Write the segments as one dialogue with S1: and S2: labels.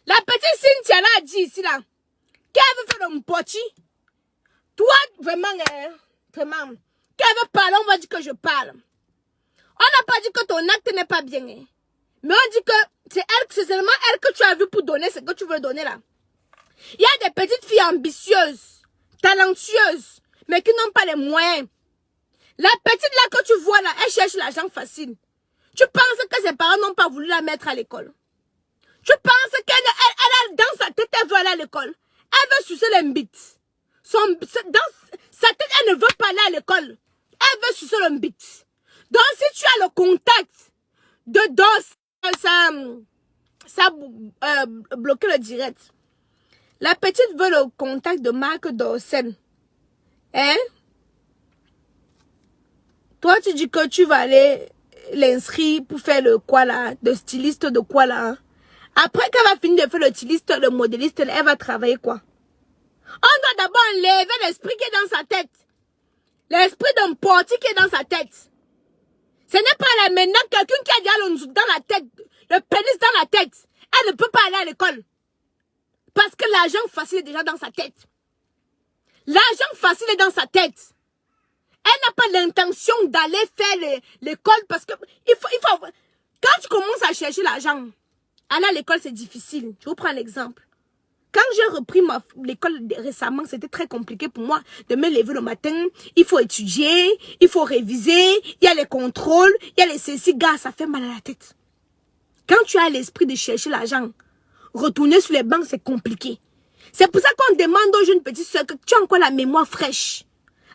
S1: La petite Cynthia là a dit ici là, qu'elle veut faire un pochi. Toi, vraiment, vraiment, qu'elle veut parler, on va dire que je parle. On n'a pas dit que ton acte n'est pas bien. Hein. Mais on dit que c'est seulement elle que tu as vu pour donner ce que tu veux donner là. Il y a des petites filles ambitieuses, talentueuses, mais qui n'ont pas les moyens. La petite là que tu vois là, elle cherche l'argent facile. Tu penses que ses parents n'ont pas voulu la mettre à l'école. Tu penses qu'elle a dans sa tête, elle veut aller à l'école. Elle veut sucer les bites. Dans sa tête, elle ne veut pas aller à l'école. Elle veut sucer le bite. Donc si tu as le contact de DOS, ça bloquer le direct. La petite veut le contact de Marc Dorsen. Hein? Toi, tu dis que tu vas aller l'inscrire pour faire le quoi là, de styliste de quoi là. Hein? Après qu'elle va finir de faire le styliste, le modéliste, elle va travailler quoi? On doit d'abord enlever l'esprit qui est dans sa tête. L'esprit d'un portier qui est dans sa tête. Ce n'est pas là maintenant quelqu'un qui a déjà dans la tête, le pénis dans la tête. Elle ne peut pas aller à l'école. Parce que l'argent facile est déjà dans sa tête. L'argent facile est dans sa tête. Elle n'a pas l'intention d'aller faire l'école parce que il faut. Quand tu commences à chercher l'argent, aller à l'école c'est difficile. Je vous prends l'exemple. Quand j'ai repris l'école récemment, c'était très compliqué pour moi de me lever le matin. Il faut étudier, il faut réviser, il y a les contrôles, il y a les ceci, gars, ça fait mal à la tête. Quand tu as l'esprit de chercher l'argent, retourner sur les bancs, c'est compliqué. C'est pour ça qu'on demande aux jeunes petites soeurs que tu as encore la mémoire fraîche.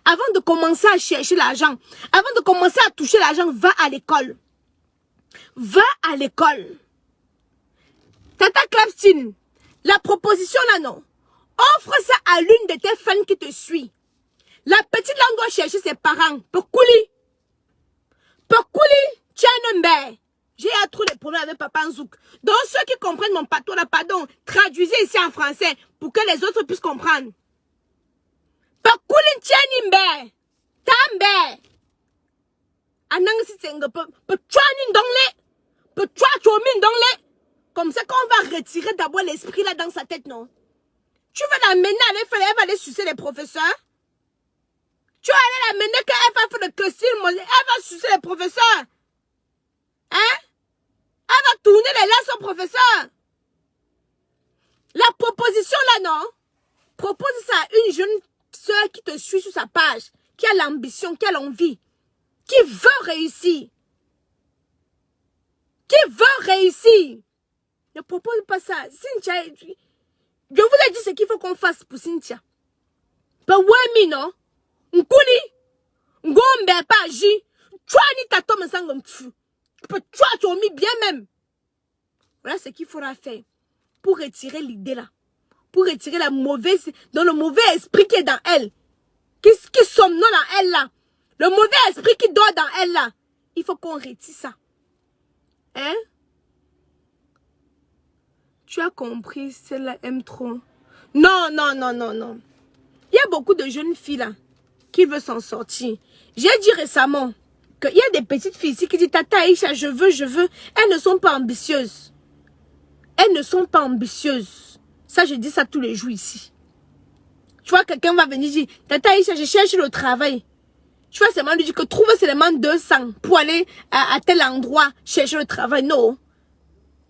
S1: Avant de commencer à chercher l'argent, avant de commencer à toucher l'argent, va à l'école. Va à l'école. Tata Clapstine, la proposition là non. Offre ça à l'une de tes fans qui te suit. La petite là, on doit chercher ses parents. Pekouli. Pekouli, Tchanembe. J'ai trop de problèmes avec Papa Nzouk. Donc ceux qui comprennent mon patois là, pardon, traduisez ici en français pour que les autres puissent comprendre. Pekouli Tchanembe. Tambe. Anang si tsenga pe tchanin dongle. Pe tcha chomin dongle. Comme ça, quand on va retirer d'abord l'esprit là dans sa tête, non? Tu vas l'amener à aller faire, elle va aller sucer les professeurs. Tu vas aller l'amener quand elle va faire le costume, elle va sucer les professeurs. Hein? Elle va tourner les lacs au professeur. La proposition là, non? Propose ça à une jeune soeur qui te suit sur sa page, qui a l'ambition, qui a l'envie, qui veut réussir. Qui veut réussir. Ne propose pas ça. Cynthia, je vous ai dit ce qu'il faut qu'on fasse pour Cynthia. Pas ouais, non? Nkuli. Ngombe pas agi. Toi, ni tato me sangam tu. Toi, tu as mis bien même. Voilà ce qu'il faudra faire pour retirer l'idée là. Pour retirer la mauvaise, dans le mauvais esprit qui est dans elle. Qui somnole dans elle là. Le mauvais esprit qui dort dans elle là. Il faut qu'on retire ça. Hein? Tu as compris, celle-là aime trop. Non, non, non, non, non. Il y a beaucoup de jeunes filles là qui veulent s'en sortir. J'ai dit récemment qu'il y a des petites filles ici qui disent Tata Aïcha, je veux. Elles ne sont pas ambitieuses. Elles ne sont pas ambitieuses. Ça, je dis ça tous les jours ici. Tu vois, quelqu'un va venir dire Tata Aïcha, je cherche le travail. Tu vois, seulement lui dire que trouve seulement 200 pour aller à tel endroit chercher le travail. Non.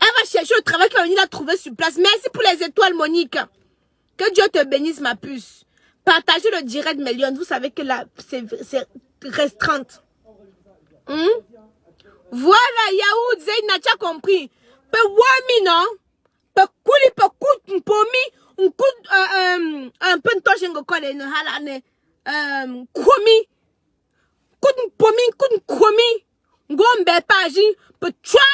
S1: Elle va chercher le travail qu'elle va trouver sur place. Merci pour les étoiles, Monique. Que Dieu te bénisse, ma puce. Partagez le direct, million. Vous savez que là, c'est restreinte. Voilà, Yahoo, Zeyna, tu as compris. Pe wami, non? Pe kouli, pe kout, pomi, un kout, un peu de toche, un kone, un halane, koumi, kout, pomi, kout, koumi, ngombe, paji, pe chouani,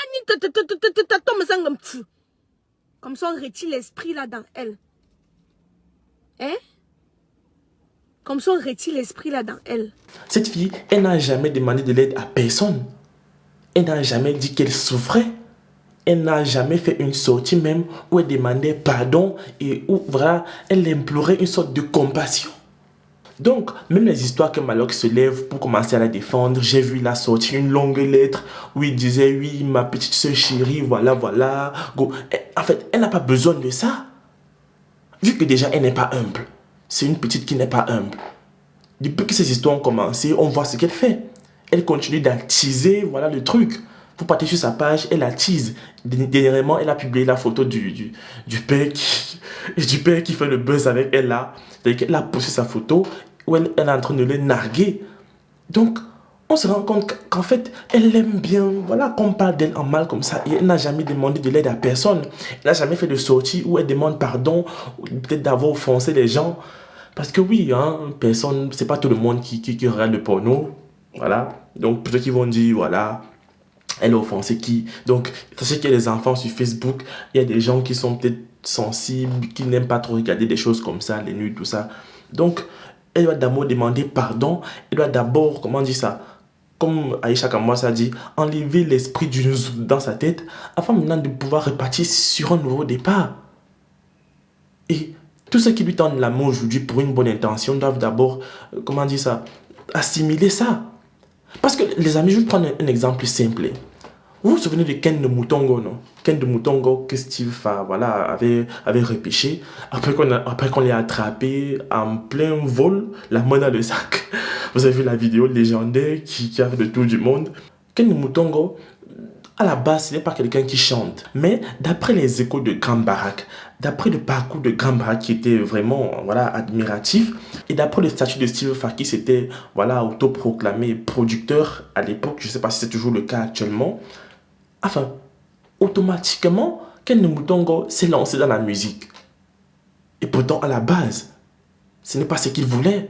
S1: comme ça, on retire l'esprit là dans elle. Hein? Comme ça, on retire l'esprit là dans elle.
S2: Cette fille, elle n'a jamais demandé de l'aide à personne. Elle n'a jamais dit qu'elle souffrait. Elle n'a jamais fait une sortie même où elle demandait pardon et où voilà, elle implorait une sorte de compassion. Donc, même les histoires que Maloc se lève pour commencer à la défendre, j'ai vu il a sorti une longue lettre où il disait, oui, ma petite soeur chérie, voilà, voilà. Go. En fait, elle n'a pas besoin de ça. Vu que déjà, elle n'est pas humble. C'est une petite qui n'est pas humble. Depuis que ces histoires ont commencé, on voit ce qu'elle fait. Elle continue d'attiser, voilà le truc. Vous partez sur sa page, elle attise. Dernièrement, elle a publié la photo du père qui fait le buzz avec elle là. Elle a posté sa photo où elle est en train de le narguer. Donc, on se rend compte qu'en fait, elle aime bien, voilà, qu'on parle d'elle en mal comme ça. Et elle n'a jamais demandé de l'aide à personne. Elle n'a jamais fait de sortie où elle demande pardon, peut-être d'avoir offensé les gens. Parce que oui, hein, personne, c'est pas tout le monde qui regarde le porno. Voilà. Donc, pour ceux qui vont dire, voilà, elle a offensé qui. Donc, sachez qu'il y a des enfants sur Facebook, il y a des gens qui sont peut-être sensibles, qui n'aiment pas trop regarder des choses comme ça, les nudes, tout ça. Donc, elle doit d'abord demander pardon. Elle doit d'abord, comment on dit ça, comme Aïcha Kamwas a dit, enlever l'esprit du dans sa tête afin maintenant de pouvoir repartir sur un nouveau départ. Et tous ceux qui lui tendent la main aujourd'hui pour une bonne intention doivent d'abord, comment on dit ça, assimiler ça. Parce que les amis, je vais prendre un exemple simple. Vous vous souvenez de Ken de Moutongo, non? Ken de Moutongo que Steve voilà, avait repêché. Après qu'on l'ait attrapé en plein vol, la main dans le sac. Vous avez vu la vidéo légendaire qui a fait le tour du monde. Ken de Moutongo, à la base, ce n'est pas quelqu'un qui chante. Mais d'après les échos de Grand Barak, d'après le parcours de Grand Barak qui était vraiment voilà, admiratif, et d'après le statut de Steve Faki, c'était voilà, autoproclamé producteur à l'époque, je ne sais pas si c'est toujours le cas actuellement. Enfin, automatiquement, Ken Moutongo s'est lancé dans la musique. Et pourtant, à la base, ce n'est pas ce qu'il voulait.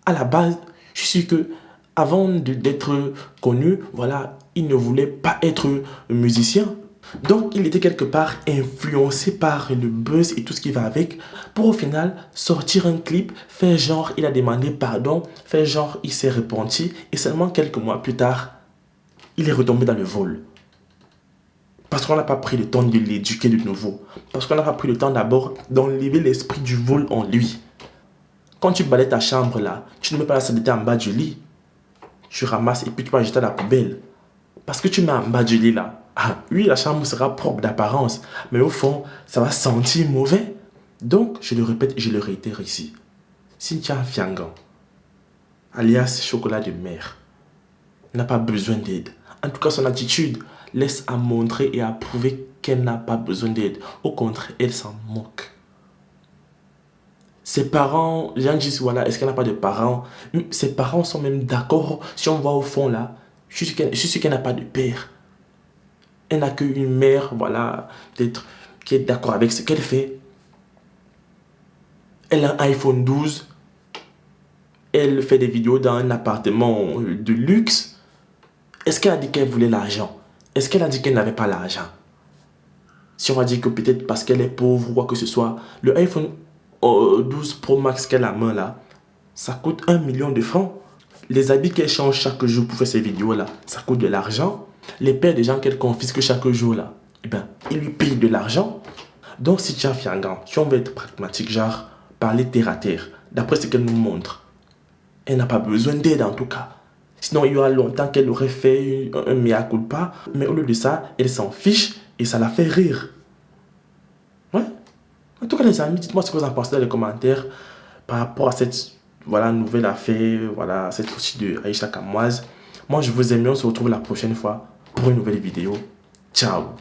S2: À la base, je suis sûr que avant d'être connu, voilà, il ne voulait pas être musicien. Donc, il était quelque part influencé par le buzz et tout ce qui va avec pour au final sortir un clip, faire genre il a demandé pardon, faire genre il s'est repenti et seulement quelques mois plus tard, il est retombé dans le vol. Parce qu'on n'a pas pris le temps de l'éduquer de nouveau. Parce qu'on n'a pas pris le temps d'abord d'enlever l'esprit du vol en lui. Quand tu balais ta chambre là, tu ne mets pas la saleté en bas du lit. Tu ramasses et puis tu vas jeter à la poubelle. Parce que tu mets en bas du lit là. Ah oui, la chambre sera propre d'apparence. Mais au fond, ça va sentir mauvais. Donc, je le répète et je le réitère ici. Cynthia Fiangan, alias Chocolat de mer, n'a pas besoin d'aide. En tout cas, son attitude laisse à montrer et à prouver qu'elle n'a pas besoin d'aide. Au contraire, elle s'en moque. Ses parents, les gens disent, voilà, est-ce qu'elle n'a pas de parents? Ses parents sont même d'accord. Si on va au fond là, je suis sûr qu'elle n'a pas de père. Elle n'a qu'une mère, voilà, peut-être, qui est d'accord avec ce qu'elle fait. Elle a un iPhone 12. Elle fait des vidéos dans un appartement de luxe. Est-ce qu'elle a dit qu'elle voulait l'argent? Est-ce qu'elle a dit qu'elle n'avait pas l'argent? Si on va dire que peut-être parce qu'elle est pauvre ou quoi que ce soit, le iPhone 12 Pro Max qu'elle a en main là, ça coûte 1 million de francs. Les habits qu'elle change chaque jour pour faire ces vidéos là, ça coûte de l'argent. Les pères des gens qu'elle confisque chaque jour là, eh ben, ils lui payent de l'argent. Donc si tu as Fiangan, si on veut être pragmatique, genre parler terre à terre, d'après ce qu'elle nous montre, elle n'a pas besoin d'aide en tout cas. Sinon, il y aura longtemps qu'elle aurait fait un mea culpa. Mais au lieu de ça, elle s'en fiche et ça la fait rire. Ouais. En tout cas, les amis, dites-moi ce que vous en pensez dans les commentaires par rapport à cette voilà, nouvelle affaire, voilà, cette fois-ci de Aïcha Kamwas. Moi, je vous aime et on se retrouve la prochaine fois pour une nouvelle vidéo. Ciao.